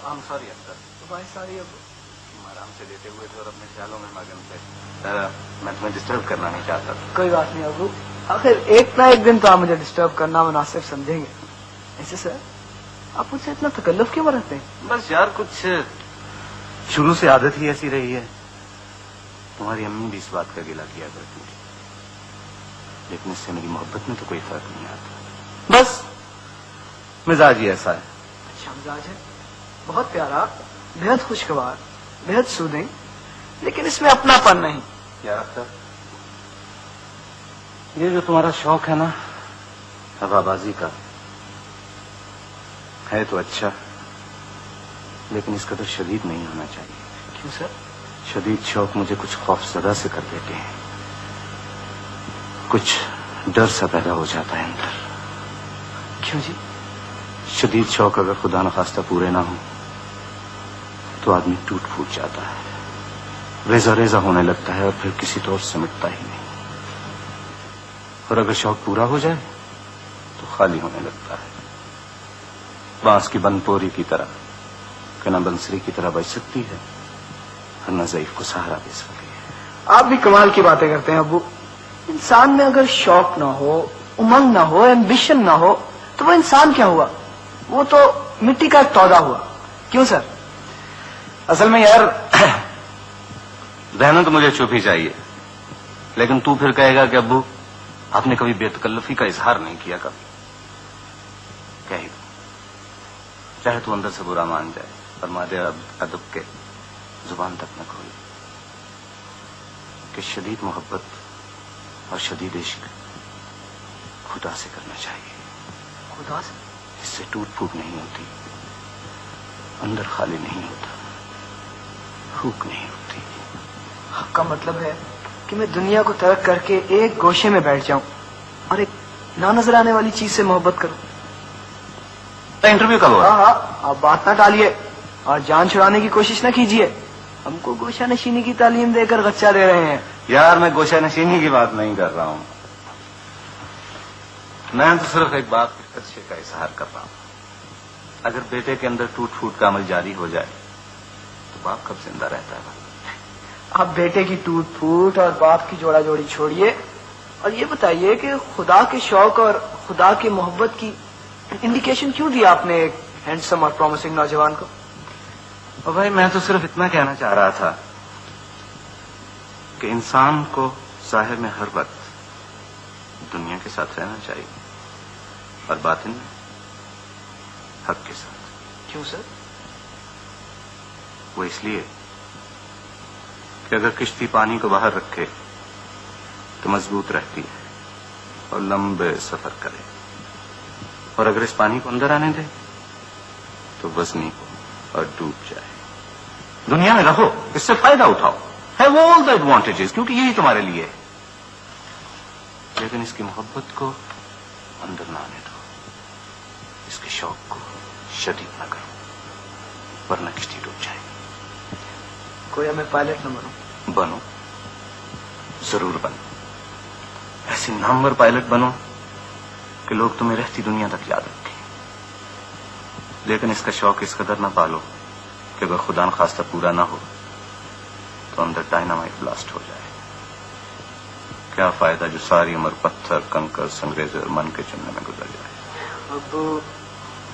I'm sorry Akhtar. Why sorry ابو؟ تم آرام سے لیٹے ہوئے تھے اور اپنے خیالوں میں مگن تھے. میں تمہیں ڈسٹرب کرنا نہیں چاہتا. کوئی بات نہیں ابو, آخر ایک نہ ایک دن تو آپ مجھے ڈسٹرب کرنا مناسب سمجھیں گے. ایسے سر آپ مجھ سے اتنا تکلف کیوں برتتے ہیں؟ بس یار کچھ شروع سے عادت ہی ایسی رہی ہے. تمہاری امی بھی اس بات کا گلہ کیا کرتی تھی, لیکن اس سے میری محبت میں تو کوئی فرق نہیں آتا. بس مزاج ہی ایسا ہے. اچھا مزاج ہے, بہت پیارا, بےحد خوشگوار, بےحد سودھنگ, لیکن اس میں اپنا پن نہیں. یار اختر, یہ جو تمہارا شوق ہے نا ہوا بازی کا, ہے تو اچھا, لیکن اس قدر شدید نہیں ہونا چاہیے. کیوں سر؟ شدید شوق مجھے کچھ خوف زدہ سے کر دیتے ہیں. کچھ ڈر سا پیدا ہو جاتا ہے اندر. کیوں جی؟ شدید شوق اگر خدا نخواستہ پورے نہ ہو تو آدمی ٹوٹ پھوٹ جاتا ہے, ریزہ ریزہ ہونے لگتا ہے اور پھر کسی طور سے مٹتا ہی نہیں. اور اگر شوق پورا ہو جائے تو خالی ہونے لگتا ہے, بانس کی بند پوری کی طرح کہ نہ بنسری کی طرح بج سکتی ہے اور نہ ضعیف کو سہارا دے سکتی ہے. آپ بھی کمال کی باتیں کرتے ہیں ابو. انسان میں اگر شوق نہ ہو, امنگ نہ ہو, ایمبیشن نہ ہو تو وہ انسان کیا ہوا؟ وہ تو مٹی کا ایک پودا ہوا. کیوں سر؟ اصل میں یار رہنا تو مجھے چپ ہی چاہیے, لیکن تو پھر کہے گا کہ ابو آپ نے کبھی بے تکلفی کا اظہار نہیں کیا. کبھی کہے گا, چاہے تو اندر سے برا مان جائے اور مادے ادب کے زبان تک نہ کھولے کہ شدید محبت اور شدید عشق خدا سے کرنا چاہیے. خدا سے؟ اس سے ٹوٹ پھوٹ نہیں ہوتی, اندر خالی نہیں ہوتا, بھوک نہیں ہوتی. آپ کا مطلب ہے کہ میں دنیا کو ترک کر کے ایک گوشے میں بیٹھ جاؤں اور ایک نہ نظر آنے والی چیز سے محبت کروں؟ انٹرویو کب ہوا؟ ہاں ہاں, آپ بات نہ ٹالیے اور جان چھڑانے کی کوشش نہ کیجیے. ہم کو گوشہ نشینی کی تعلیم دے کر غچہ دے رہے ہیں. یار میں گوشہ نشینی کی بات نہیں کر رہا ہوں, میں تو صرف ایک باپ کے خدشے کا اظہار کر رہا ہوں. اگر بیٹے کے اندر ٹوٹ پھوٹ کا عمل جاری ہو جائے تو باپ کب زندہ رہتا ہے؟ آپ بیٹے کی ٹوٹ پھوٹ اور باپ کی جوڑا جوڑی چھوڑیے اور یہ بتائیے کہ خدا کے شوق اور خدا کی محبت کی انڈیکیشن کیوں دیا آپ نے ایک ہینڈسم اور پرومسنگ نوجوان کو؟ اور بھائی میں تو صرف اتنا کہنا چاہ رہا تھا کہ انسان کو ظاہر میں ہر وقت دنیا کے ساتھ رہنا چاہیے اور باطن میں حق کے ساتھ. کیوں سر؟ وہ اس لیے کہ اگر کشتی پانی کو باہر رکھے تو مضبوط رہتی ہے اور لمبے سفر کرے, اور اگر اس پانی کو اندر آنے دے تو وزنی کو اور ڈوب جائے. دنیا میں رہو, اس سے فائدہ اٹھاؤ, ہیو آل دا ایڈوانٹیجز, کیونکہ یہی تمہارے لیے ہے, لیکن اس کی محبت کو اندر نہ آنے دو, اس کے شوق کو شدید نہ کرو, ورنہ کشتی ڈوب جائے. کوئی میں پائلٹ نہ بنوں؟ بنو, ضرور بنو. ایسی نامور پائلٹ بنو کہ لوگ تمہیں رہتی دنیا تک یاد رکھیں. لیکن اس کا شوق اس قدر نہ پالو کہ اگر خدا نخواستہ پورا نہ ہو تو اندر ڈائنامائٹ بلاسٹ ہو جائے. کیا فائدہ جو ساری عمر پتھر, کنکر, سنگریزے اور من کے چننے میں گزر جائے. ابو,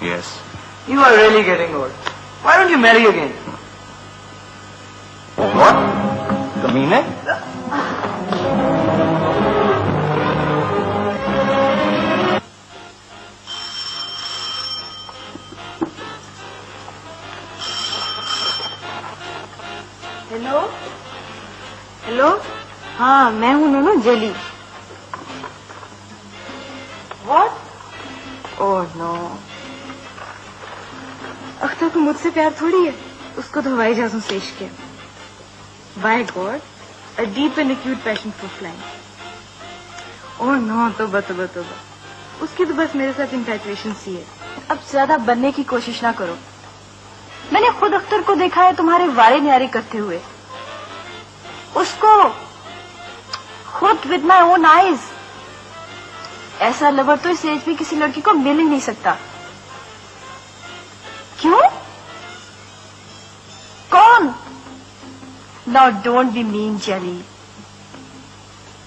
یس, you are really getting old. Why don't you marry again? What? کمینے? ہیلو ہیلو, ہاں میں ہوں نونو جیلی. واٹ؟ اوہ نو, اختر کو مجھ سے پیار تھوڑی ہے, اس کو تو ہوائی جہازوں سے عشق ہے. By God, a deep and acute passion for flying. Oh no, توبہ توبہ توبہ, اس کی تو بس میرے ساتھ انفیچویشن سی ہے. اب زیادہ بننے کی کوشش نہ کرو. میں نے خود اختر کو دیکھا ہے تمہارے وارے نیارے کرتے ہوئے, اس کو خود ود مائی اون آئیز. ایسا لور تو اس ایج میں کسی لڑکی کو مل ہی نہیں سکتا. کیوں؟ Now don't be mean, Jelly.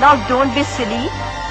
Now don't be silly.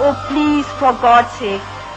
Oh please, for God's sake,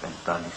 45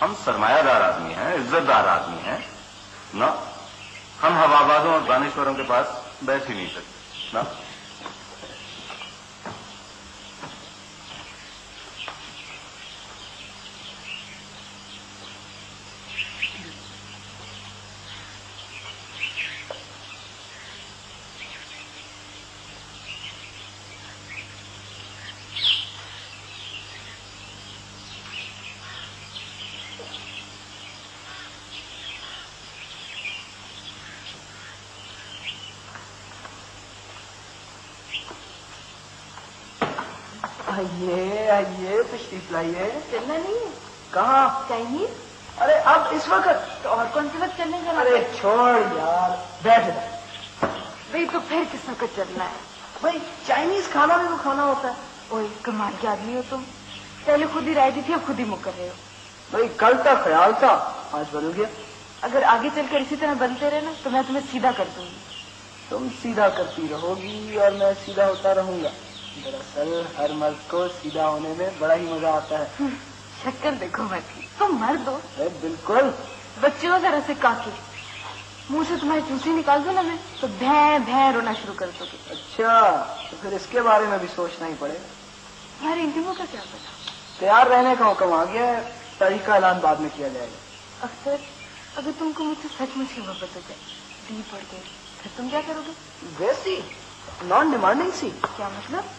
ہم سرمایہ دار آدمی ہیں، عزت دار آدمی ہیں نا، ہم ہوابازوں اور دانشوروں کے پاس بیٹھ ہی نہیں سکتے نا. آئیے آئیے، تشریف لائیے. چلنا نہیں ہے؟ کہاں؟ چائنیز؟ ارے اب اس وقت؟ تو اور کون سی وقت چلنے کا؟ ارے چھوڑ یار، بیٹھ جا. بھائی تو پھر کس وقت چلنا ہے؟ بھائی چائنیز کھانا بھی تو کھانا ہوتا ہے. اوہ کمال کے آدمی ہو تم، پہلے خود ہی رائٹی تھی اب خود ہی مکر رہے ہو. بھائی کل تک خیال تھا، آج بدل گیا. اگر آگے چل کر اسی طرح بنتے رہے نا تو میں تمہیں سیدھا کر دوں گی. تم سیدھا کرتی رہو گی اور میں سیدھا ہوتا رہوں گا. دراصل ہر مرد کو سیدھا ہونے میں بڑا ہی مزہ آتا ہے. شکل دیکھو میں تھی، تم مرد ہو. بالکل. بچے ہو ذرا سے کاکی، منہ سے تمہاری چوسی نکال دو نا میں تو بھیں بھیں رونا شروع کر دو گی. اچھا تو پھر اس کے بارے میں بھی سوچنا ہی پڑے گا. تمہارے انٹرویو کا کیا پتا؟ تیار رہنے کا حکم آ گیا ہے، تاریخ کا اعلان بعد میں کیا جائے گا. اختر اگر تم کو مجھ سے سچ مچ کی محبت ہو جائے، ڈیپ پڑ گئی، پھر تم کیا کرو گے؟ ویسی نان ڈیمانڈنگ سی. کیا مطلب؟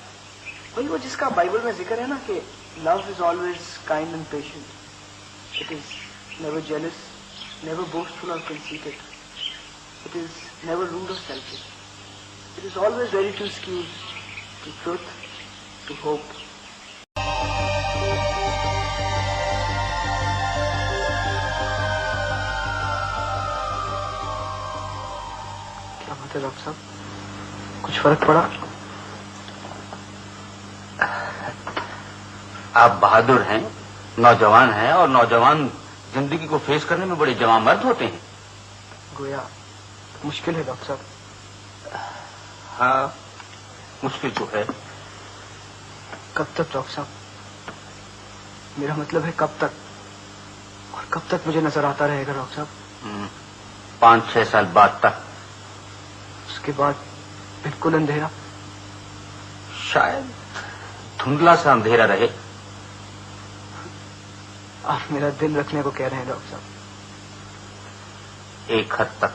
وہی وہ جس کا بائبل میں ذکر ہے نا کہ love is always kind and patient. It is never jealous, never boastful or conceited. It is never rude or selfish. It is always ready to excuse, to truth, to hope. کیا بات ہے doctor صاحب, کچھ فرق پڑا؟ آپ بہادر ہیں, نوجوان ہیں, اور نوجوان زندگی کو فیس کرنے میں بڑے جواں مرد ہوتے ہیں. گویا مشکل ہے ڈاکٹر صاحب. ہاں مشکل تو ہے. کب تک ڈاکٹر صاحب؟ میرا مطلب ہے کب تک, اور کب تک مجھے نظر آتا رہے گا ڈاکٹر صاحب؟ 5-6 سال بعد تک. اس کے بعد بالکل اندھیرا؟ شاید دھندلا سا اندھیرا رہے. آپ میرا دل رکھنے کو کہہ رہے ہیں ڈاکٹر صاحب؟ ایک حد تک.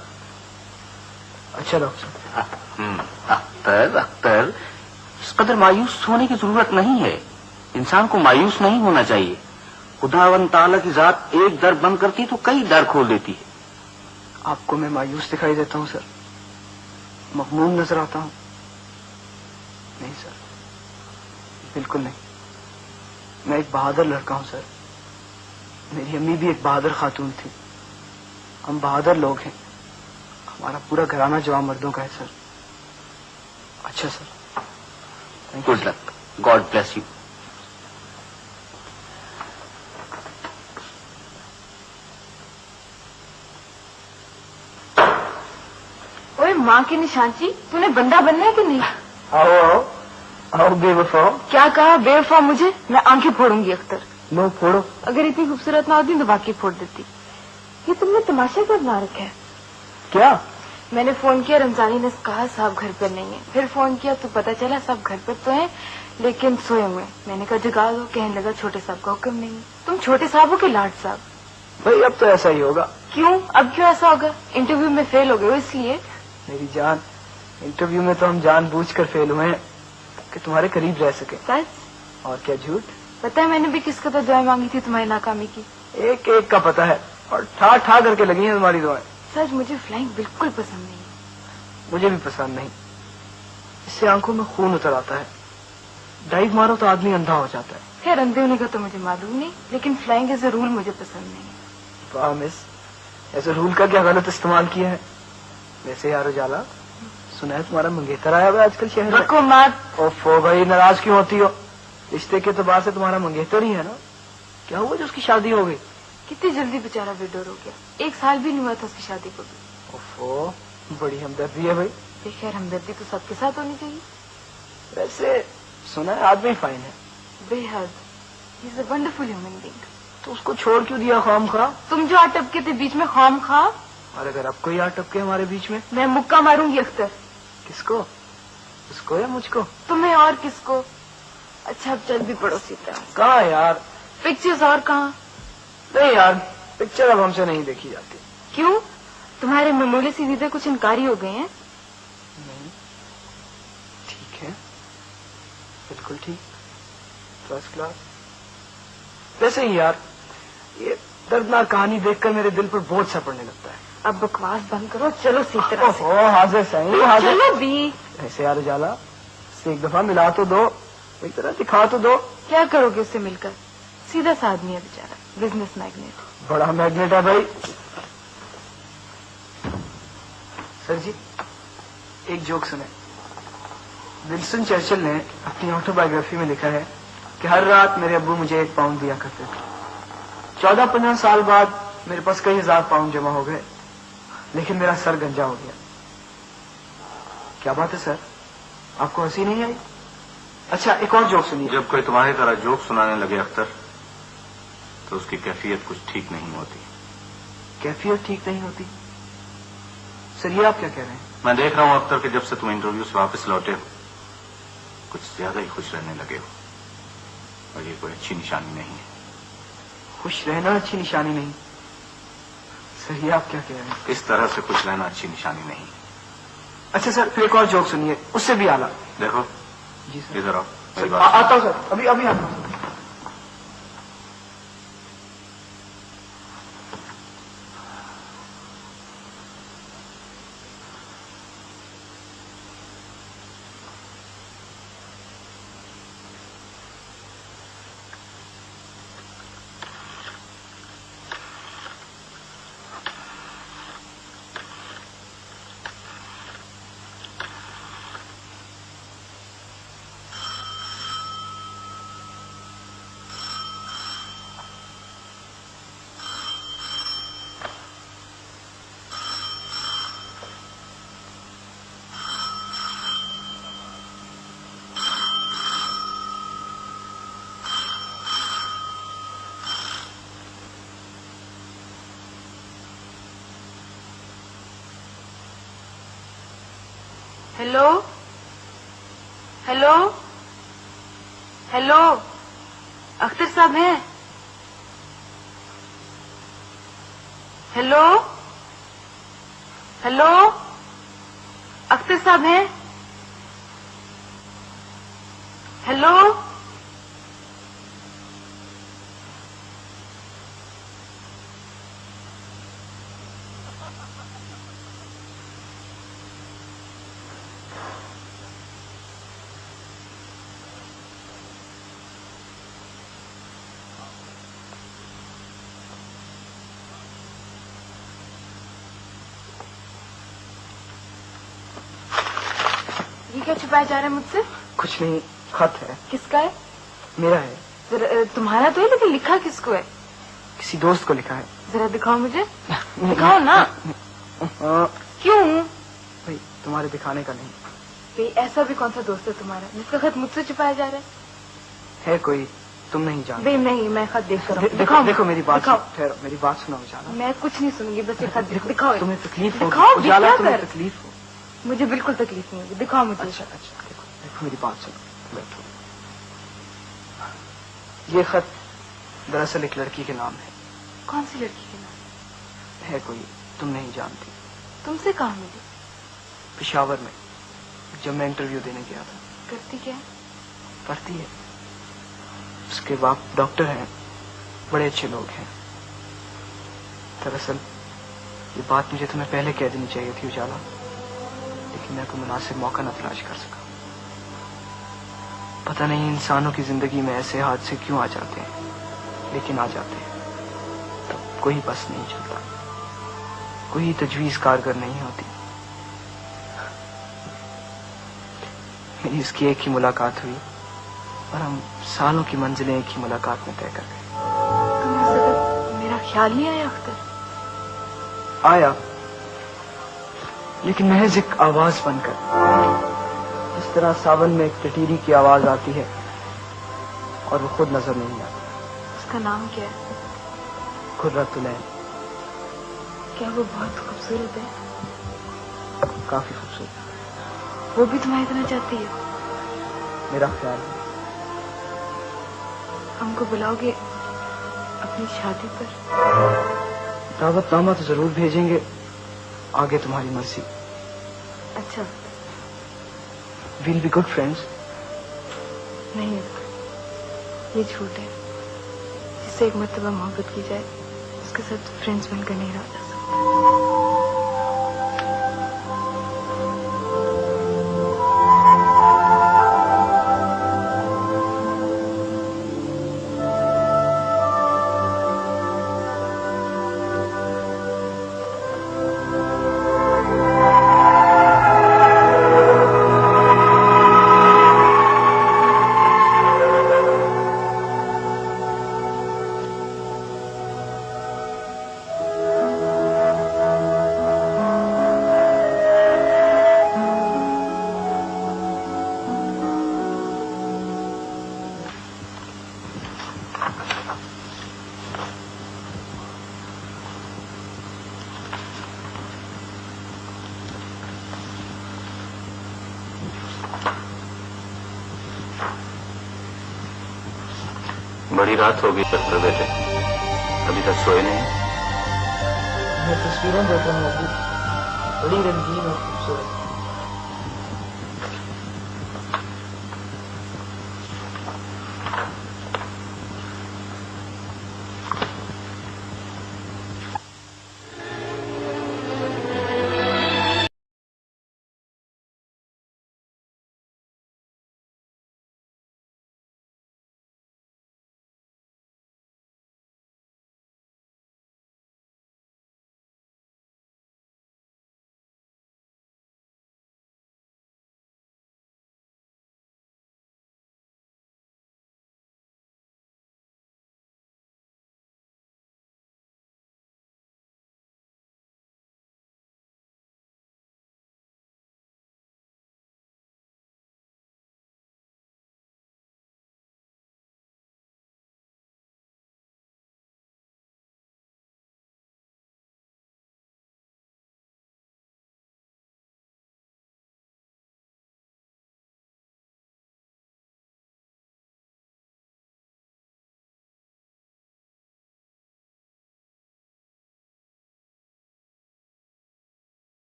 اچھا ڈاکٹر صاحب. اختر اس قدر مایوس ہونے کی ضرورت نہیں ہے. انسان کو مایوس نہیں ہونا چاہیے. خداوند تعالیٰ کی ذات ایک در بند کرتی تو کئی در کھول دیتی ہے. آپ کو میں مایوس دکھائی دیتا ہوں سر؟ مغموم نظر آتا ہوں؟ نہیں سر, بالکل نہیں. میں ایک بہادر لڑکا ہوں سر. میری امی بھی ایک بہادر خاتون تھی. ہم بہادر لوگ ہیں. ہمارا پورا گھرانہ جوان مردوں کا ہے سر. اچھا sir, good luck, God bless you. اوے ماں کی نشانچی, تو نے بندہ بننا ہے کہ نہیں؟ آؤ آؤ بے وفا. کیا کہا بے وفا مجھے؟ میں آنکھیں پھوڑوں گی اختر. نو پھوڑو. اگر اتنی خوبصورت نہ ہوتی تو واقعی پھوڑ دیتی. یہ تم نے تماشا کر بنا رکھا ہے. کیا؟ میں نے فون کیا, رمضانی نے کہا صاحب گھر پر نہیں ہے. پھر فون کیا تو پتا چلا صاحب گھر پر تو ہیں لیکن سوئے ہوئے. میں نے کہا جگا دو. کہنے لگا چھوٹے صاحب کا حکم نہیں ہے. تم چھوٹے صاحب ہو کہ لاٹ صاحب؟ بھائی اب تو ایسا ہی ہوگا. کیوں؟ اب کیوں ایسا ہوگا؟ انٹرویو میں فیل ہو گئے ہو اس لیے. میری جان, انٹرویو میں تو ہم جان بوجھ کر فیل ہوئے ہیں کہ تمہارے قریب رہ سکے. سچ؟ اور کیا جھوٹ. پتا ہے میں نے بھی کس قدر دعائیں مانگی تھی تمہاری ناکامی کی. ایک ایک کا پتا ہے, اور ٹھا ٹھا کر کے لگی ہیں تمہاری دعائیں. سچ مجھے فلائنگ بالکل پسند نہیں ہے. مجھے بھی پسند نہیں. اس سے آنکھوں میں خون اتر آتا ہے. ڈائیو مارو تو آدمی اندھا ہو جاتا ہے. خیر اندھے ہونے کا تو مجھے معلوم نہیں, لیکن فلائنگ ایز اے رول مجھے پسند نہیں ہے. واہ مس, ایسے رول کا کیا غلط استعمال کیا ہے. ویسے یار اجالا, سنا ہے تمہارا منگیتر آیا ہوا آج کل شہر میں. رکو مات. اوفو بھائی, ناراض کیوں ہوتی ہو؟ رشتے کے اعتبار سے تمہارا منگیتر ہی ہے نا. کیا ہوا جو اس کی شادی ہو گئی؟ کتنی جلدی بیچارہ بیڈور ہو گیا. 1 سال بھی نہیں ہوا تھا اس کی شادی کو بھی. اوفو, بڑی ہمدردی ہے بھائی. خیر ہمدردی تو سب کے ساتھ ہونی چاہیے. ویسے سنا ہے آدمی فائن ہے. بے حد. ہی از اے ونڈرفل ہیومن بینگ. تو اس کو چھوڑ کیوں دیا خام خواہ؟ تم جو آ ٹپکے تھے بیچ میں خام خواہ. اور اگر اب کوئی آ ٹپکے ہمارے بیچ میں؟ میں مکہ ماروں گی اختر. کس کو؟ اس کو یا مجھ کو؟ تمہیں اور کس کو. اچھا اب چل بھی پڑو سی طرح. کہاں یار؟ پکچرز اور کہاں؟ نہیں یار، پکچر اب ہم سے نہیں دیکھی جاتی. کیوں؟ تمہارے معمولی سی ویزے کچھ انکاری ہو گئے ہیں؟ نہیں، ٹھیک ہے، بالکل ٹھیک، فرسٹ کلاس. ویسے ہی یار، یہ دردناک کہانی دیکھ کر میرے دل پر بوجھ سا پڑنے لگتا ہے. اب بکواس بند کرو، چلو سی طرح سے. حاضر صحیح حاضر. چلو بھی. ایسے یار اجالا سے ایک دفعہ ملا تو دو، ایک طرح دکھا تو دو. کیا کرو گے اس سے مل کر؟ سیدھا سا آدمی ہے بیچارہ، بزنس میگنیٹ. بڑا میگنیٹ ہے بھائی. سر جی ایک جوک سنیں. ولسٹن چرچل نے اپنی آٹو بایوگرافی میں لکھا ہے کہ ہر رات میرے ابو مجھے 1 پاؤنڈ دیا کرتے تھے. 14-15 سال بعد میرے پاس کئی ہزار پاؤنڈ جمع ہو گئے، لیکن میرا سر گنجا ہو گیا. کیا بات ہے سر، آپ کو ہنسی نہیں آئی؟ اچھا ایک اور جوک سنیے. جب کوئی تمہاری طرح جوک سنانے لگے اختر تو اس کی کیفیت کچھ ٹھیک نہیں ہوتی. کیفیت ٹھیک نہیں ہوتی؟ سر یہ آپ کیا کہہ رہے ہیں؟ میں دیکھ رہا ہوں اختر کہ جب سے تم انٹرویو سے واپس لوٹے ہو کچھ زیادہ ہی خوش رہنے لگے ہو، اور یہ کوئی اچھی نشانی نہیں ہے. خوش رہنا اچھی نشانی نہیں؟ سر یہ آپ کیا کہہ رہے ہیں؟ اس طرح سے خوش رہنا اچھی نشانی نہیں. اچھا سر پھر ایک اور جوک سنیے، اس سے بھی اعلیٰ. دیکھو جی سر. ادھر آؤ. آتا ہوں سر، ابھی آتا ہوں. ہیلو ہیلو ہیلو، اختر صاحب ہیں؟ ہیلو ہیلو، اختر صاحب ہیں؟ ہیلو. یہ کیا چھپایا جا رہا ہے مجھ سے؟ کچھ نہیں، خط ہے. کس کا ہے؟ میرا ہے. ذرا تمہارا تو ہے لیکن لکھا کس کو ہے؟ کسی دوست کو لکھا ہے. ذرا دکھاؤ مجھے. دکھاؤ نا. کیوں؟ بھائی تمہارے دکھانے کا نہیں. بھئی ایسا بھی کون سا دوست ہے تمہارا جس کا خط مجھ سے چھپایا جا رہا ہے کوئی تم نہیں جانتے. بھئی نہیں، میں خط دیکھ کر دیکھو میری بات ٹھہرو، میری بات سنو اجالا. میں کچھ نہیں سنوں گی، بس یہ خط دکھاؤ. تمہیں تکلیف ہو دکھاؤ. اجالا، تمہیں تکلیف ہو. مجھے بالکل تکلیف نہیں ہوگی، دکھاؤ مجھے. اچھا دیکھو میری بات سنو، بیٹھو. یہ خط دراصل ایک لڑکی کے نام ہے. کون سی لڑکی کے نام؟ ہے کوئی تم نہیں جانتی. تم سے کہاں ملی؟ پشاور میں جب میں انٹرویو دینے گیا تھا. کرتی کیا؟ پڑھتی ہے. اس کے باپ ڈاکٹر ہیں، بڑے اچھے لوگ ہیں. دراصل یہ بات مجھے تمہیں پہلے کہہ دینی چاہیے تھی اجالا، لیکن میں کوئی مناسب موقع نہ تلاش کر سکا. پتہ نہیں انسانوں کی زندگی میں ایسے حادثے کیوں آ جاتے ہیں، لیکن آ جاتے ہیں. تو کوئی بس نہیں چلتا، کوئی تجویز کارگر نہیں ہوتی. میری اس کی ایک ہی ملاقات ہوئی اور ہم سالوں کی منزلیں ایک ہی ملاقات میں طے کر گئے. تمہیں ذرا میرا خیال نہیں آیا اختر؟ آیا، لیکن محض ایک آواز بن کر، جس طرح ساون میں ایک ٹٹیری کی آواز آتی ہے اور وہ خود نظر نہیں آتی. اس کا نام کیا ہے؟ قرۃ العین. کیا وہ بہت خوبصورت ہے؟ کافی خوبصورت. وہ بھی تمہیں اتنا چاہتی ہے؟ میرا خیال ہے. ہم کو بلاؤ گے اپنی شادی پر؟ دعوت نامہ تو ضرور بھیجیں گے, آگے تمہاری مرضی. اچھا. We'll be good friends. نہیں, یہ جھوٹ ہے. جس سے ایک مرتبہ محبت کی جائے اس کے ساتھ فرینڈس بن کر نہیں رہا جا سکتا. بڑی رات ہوگی ڈاکٹر بیٹے, ابھی تک سوئے نہیں. میں تصویریں دیکھ رہا ہوں ابھی, بڑی رنگین اور خوبصورت.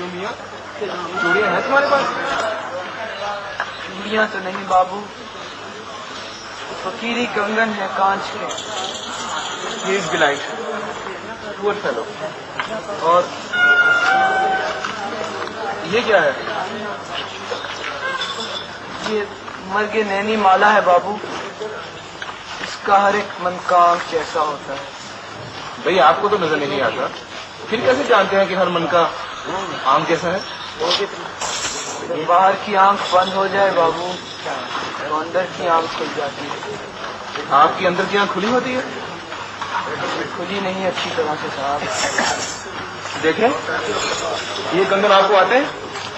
کیوں میاں چوڑیاں ہیں تمہارے پاس؟ چوڑیاں تو نہیں بابو، فقیری کنگن ہے کانچ کے. ہی از بلائنڈ پور فیلو. اور یہ کیا ہے؟ یہ مرگ نینی مالا ہے بابو، اس کا ہر ایک من کا آنکھ جیسا ہوتا ہے. بھئی آپ کو تو نظر نہیں آتا، پھر کیسے جانتے ہیں کہ ہر من کا آنکھ جیسا ہے؟ جب باہر کی آنکھ بند ہو جائے بابو تو اندر کی آنکھ کھل جاتی ہے. آپ کی اندر کی آنکھ کھلی ہوتی ہے؟ کھلی نہیں اچھی طرح سے صاحب. دیکھیں یہ کنگن آپ کو آتے ہیں؟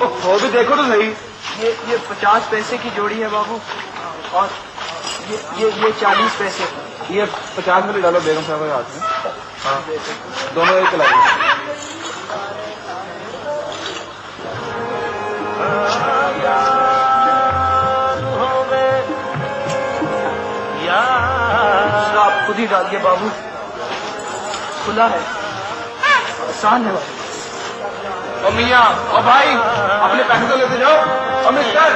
وہ بھی دیکھو تو صحیح. یہ 50 پیسے کی جوڑی ہے بابو، اور یہ 40 پیسے کی. یہ 50 میں ڈالو بیگم صاحب کے ہاتھ میں. ہاں دونوں ایک لائیں. آپ خود ہی ڈالیے بابو، کھلا ہے، آسان ہے. اور میاں اور بھائی اپنے پیسے تو لیتے جاؤ. اور مسٹر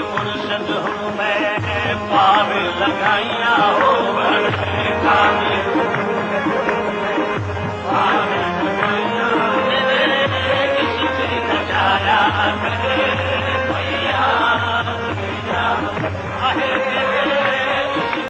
مرشد ہوں میں پار لگائیاں ہو